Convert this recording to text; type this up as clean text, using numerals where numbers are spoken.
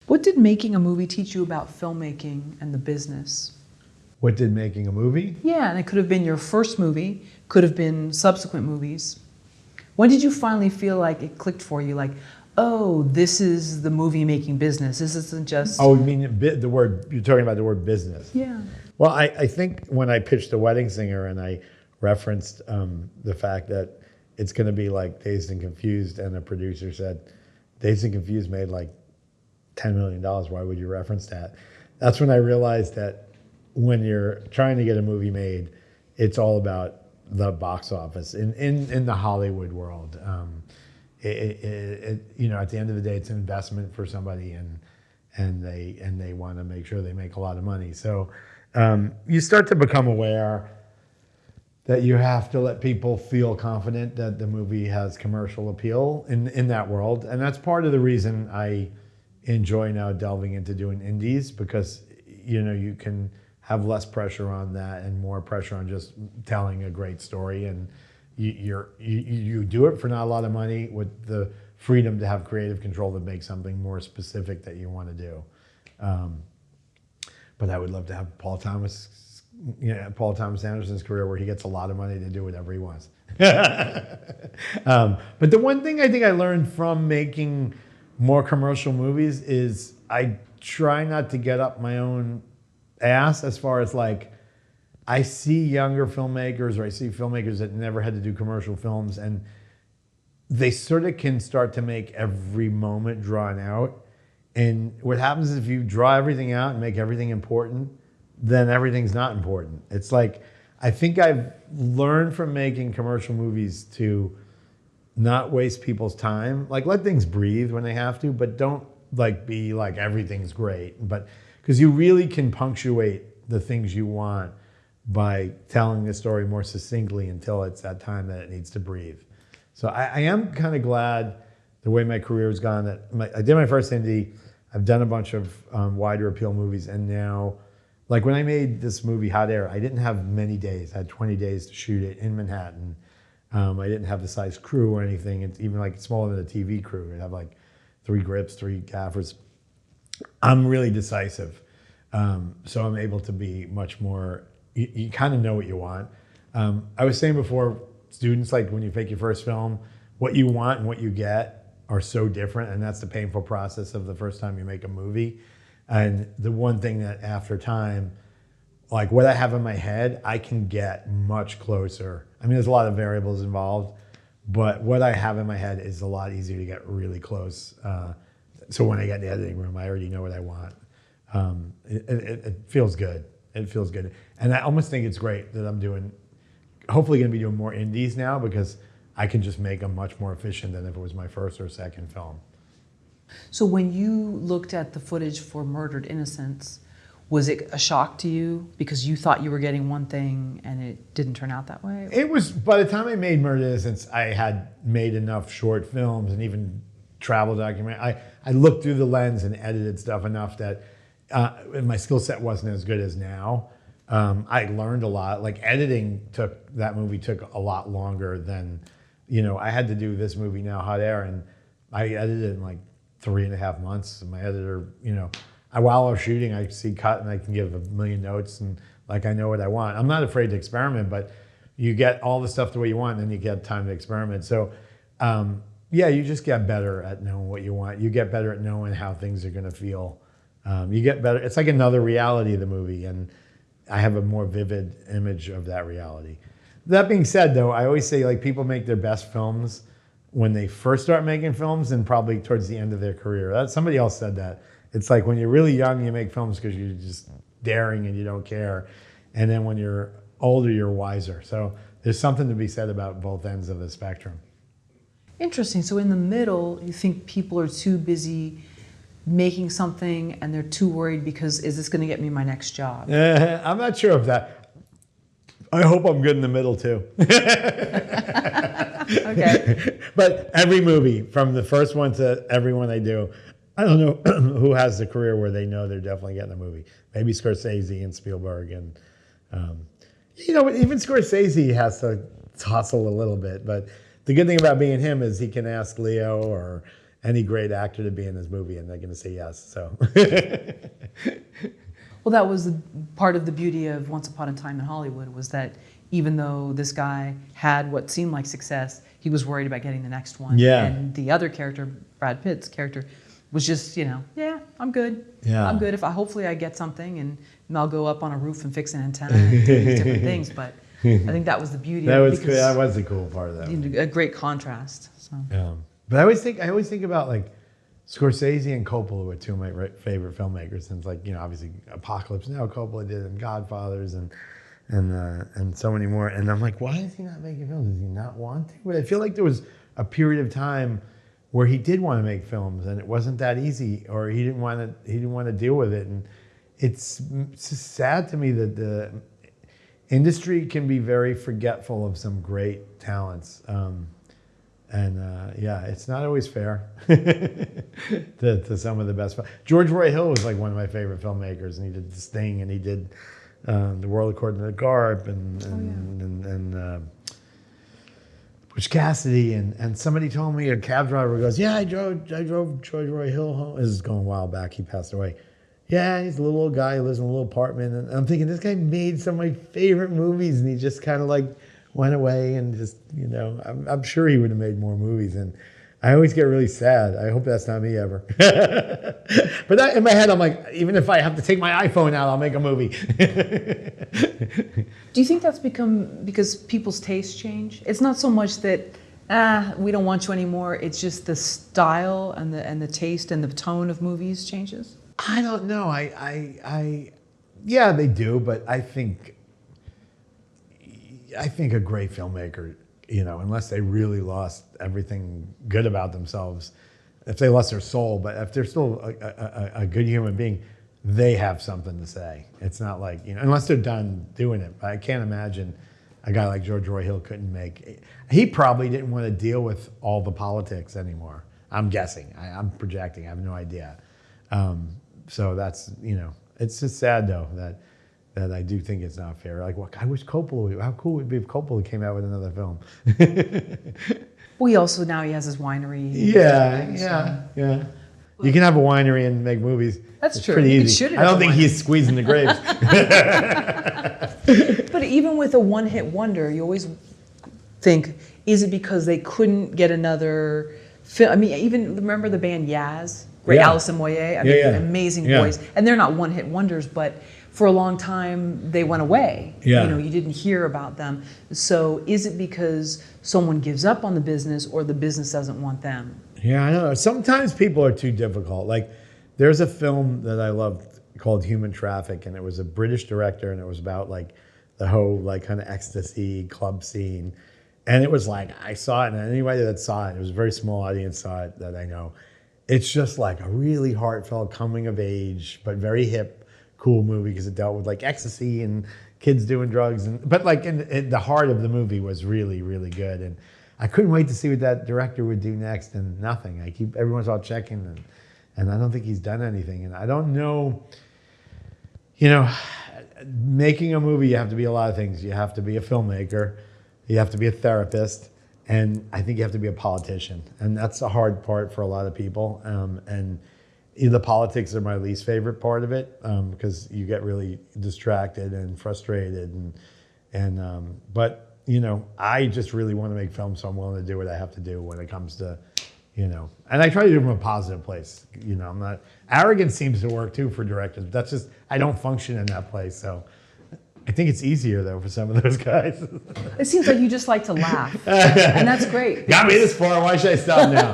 What did making a movie teach you about filmmaking and the business? What did making a movie? Yeah, and it could have been your first movie, could have been subsequent movies. When did you finally feel like it clicked for you? Like, oh, this is the movie making business. This isn't just... Oh, you mean the word, you're talking about the word business. Yeah. Well, I think when I pitched The Wedding Singer and I referenced the fact that it's going to be like Dazed and Confused, and the producer said, Dazed and Confused made like $10 million. Why would you reference that? That's when I realized that when you're trying to get a movie made, it's all about the box office in the Hollywood world. You know, at the end of the day, it's an investment for somebody, and they want to make sure they make a lot of money. So you start to become aware that you have to let people feel confident that the movie has commercial appeal in that world, and that's part of the reason I enjoy now delving into doing indies, because you know you can have less pressure on that and more pressure on just telling a great story, and you do it for not a lot of money with the freedom to have creative control to make something more specific that you want to do. But I would love to have Paul Thomas Anderson's career where he gets a lot of money to do whatever he wants. But the one thing I think I learned from making more commercial movies is I try not to get up my own ass, as far as like, I see younger filmmakers, or I see filmmakers that never had to do commercial films, and they sort of can start to make every moment drawn out. And what happens is if you draw everything out and make everything important, then everything's not important. It's like, I think I've learned from making commercial movies to not waste people's time. Like, let things breathe when they have to, but don't like be like everything's great. But because you really can punctuate the things you want by telling the story more succinctly until it's that time that it needs to breathe. So I am kind of glad the way my career has gone, that I did my first indie, I've done a bunch of wider appeal movies, and now, like when I made this movie Hot Air, I didn't have many days. I had 20 days to shoot it in Manhattan. I didn't have the size crew or anything. It's even like smaller than a TV crew. I'd have like 3 grips, 3 gaffers. I'm really decisive. So I'm able to be much more, you kind of know what you want. I was saying before, students, like when you make your first film, what you want and what you get are so different, and that's the painful process of the first time you make a movie. And the one thing that after time, like what I have in my head, I can get much closer. I mean, there's a lot of variables involved, but what I have in my head is a lot easier to get really close. So when I get in the editing room, I already know what I want. It feels good. It feels good. And I almost think it's great that I'm hopefully going to be doing more indies now, because I can just make them much more efficient than if it was my first or second film. So when you looked at the footage for Murdered Innocents, was it a shock to you because you thought you were getting one thing and it didn't turn out that way? It was, by the time I made Murdered Innocents, I had made enough short films and even travel documentaries. I looked through the lens and edited stuff enough that my skill set wasn't as good as now. I learned a lot. Like editing that movie took a lot longer than, I had to do this movie now, Hot Air, and I edited it in like 3.5 months. And my editor, while I was shooting, I see cut and I can give a million notes, and like I know what I want. I'm not afraid to experiment, but you get all the stuff the way you want, and then you get time to experiment. So yeah, you just get better at knowing what you want. You get better at knowing how things are going to feel. You get better. It's like another reality of the movie, and I have a more vivid image of that reality. That being said, though, I always say like people make their best films when they first start making films and probably towards the end of their career. Somebody else said that. It's like when you're really young, you make films because you're just daring and you don't care. And then when you're older, you're wiser. So there's something to be said about both ends of the spectrum. Interesting. So in the middle, you think people are too busy making something and they're too worried because, is this going to get me my next job? I'm not sure of that. I hope I'm good in the middle too. Okay. But every movie, from the first one to every one I do, I don't know who has the career where they know they're definitely getting a movie. Maybe Scorsese and Spielberg, and even Scorsese has to tussle a little bit. But the good thing about being him is he can ask Leo or any great actor to be in this movie, and they're going to say yes. So. Well, that was part of the beauty of Once Upon a Time in Hollywood, was that even though this guy had what seemed like success, he was worried about getting the next one. Yeah. And the other character, Brad Pitt's character, was just, yeah, I'm good. Yeah. I'm good. Hopefully I get something, and I'll go up on a roof and fix an antenna and do these different things. But I think that was the beauty That of it. was cool. That was the cool part of that. A great contrast. So. But I always think about like Scorsese and Coppola were two of my favorite filmmakers, since obviously Apocalypse Now Coppola did, and Godfathers, and so many more. And I'm like, why is he not making films? Does he not want to? But I feel like there was a period of time where he did want to make films, and it wasn't that easy, or he didn't want to deal with it. And it's just sad to me that the industry can be very forgetful of some great talents. It's not always fair to some of the best. George Roy Hill was like one of my favorite filmmakers, and he did The Sting, and he did The World According to Garp, and Butch Cassidy, and somebody told me, a cab driver goes, I drove George Roy Hill home. This is going a while back. He passed away. Yeah, he's a little old guy who lives in a little apartment, and I'm thinking, this guy made some of my favorite movies, and he just kind of like went away, and just, I'm sure he would have made more movies. And I always get really sad. I hope that's not me ever. But in my head, I'm like, even if I have to take my iPhone out, I'll make a movie. Do you think that's become because people's tastes change? It's not so much that we don't want you anymore. It's just the style and the taste and the tone of movies changes. I don't know. Yeah, they do. But I think a great filmmaker, unless they really lost everything good about themselves, if they lost their soul, but if they're still a good human being, they have something to say. It's not like, unless they're done doing it. But I can't imagine a guy like George Roy Hill couldn't make. He probably didn't want to deal with all the politics anymore. I'm guessing. I'm projecting. I have no idea. So that's, it's just sad though that I do think it's not fair. Like, I wish Coppola, how cool would it be if Coppola came out with another film? Well, he has his winery. Yeah. You can have a winery and make movies. That's it's true. Pretty easy. I don't think he's squeezing the grapes. But even with a one-hit wonder, you always think, is it because they couldn't get another film? I mean, even remember the band Yaz? Great, Alison Moyet. Amazing voice. And they're not one-hit wonders, but for a long time they went away. You didn't hear about them. So is it because someone gives up on the business, or the business doesn't want them? Yeah, I know. Sometimes people are too difficult. Like, there's a film that I loved called Human Traffic, and it was a British director, and it was about like the whole like kind of ecstasy club scene. And it was like, I saw it, and anybody that saw it, it was a very small audience saw it that I know. It's just like a really heartfelt coming of age, but very hip, cool movie, because it dealt with like ecstasy and kids doing drugs, but like in the heart of the movie was really, really good. And I couldn't wait to see what that director would do next, and nothing. Everyone's all checking, and I don't think he's done anything. And I don't know, making a movie, you have to be a lot of things. You have to be a filmmaker, you have to be a therapist, and I think you have to be a politician. And that's the hard part for a lot of people. And the politics are my least favorite part of it, because you get really distracted and frustrated. But I just really want to make films, so I'm willing to do what I have to do when it comes to, and I try to do it from a positive place. I'm not, arrogance seems to work too for directors, but that's just, I don't function in that place. So I think it's easier though for some of those guys. It seems like you just like to laugh, and that's great. Got me this far, why should I stop now?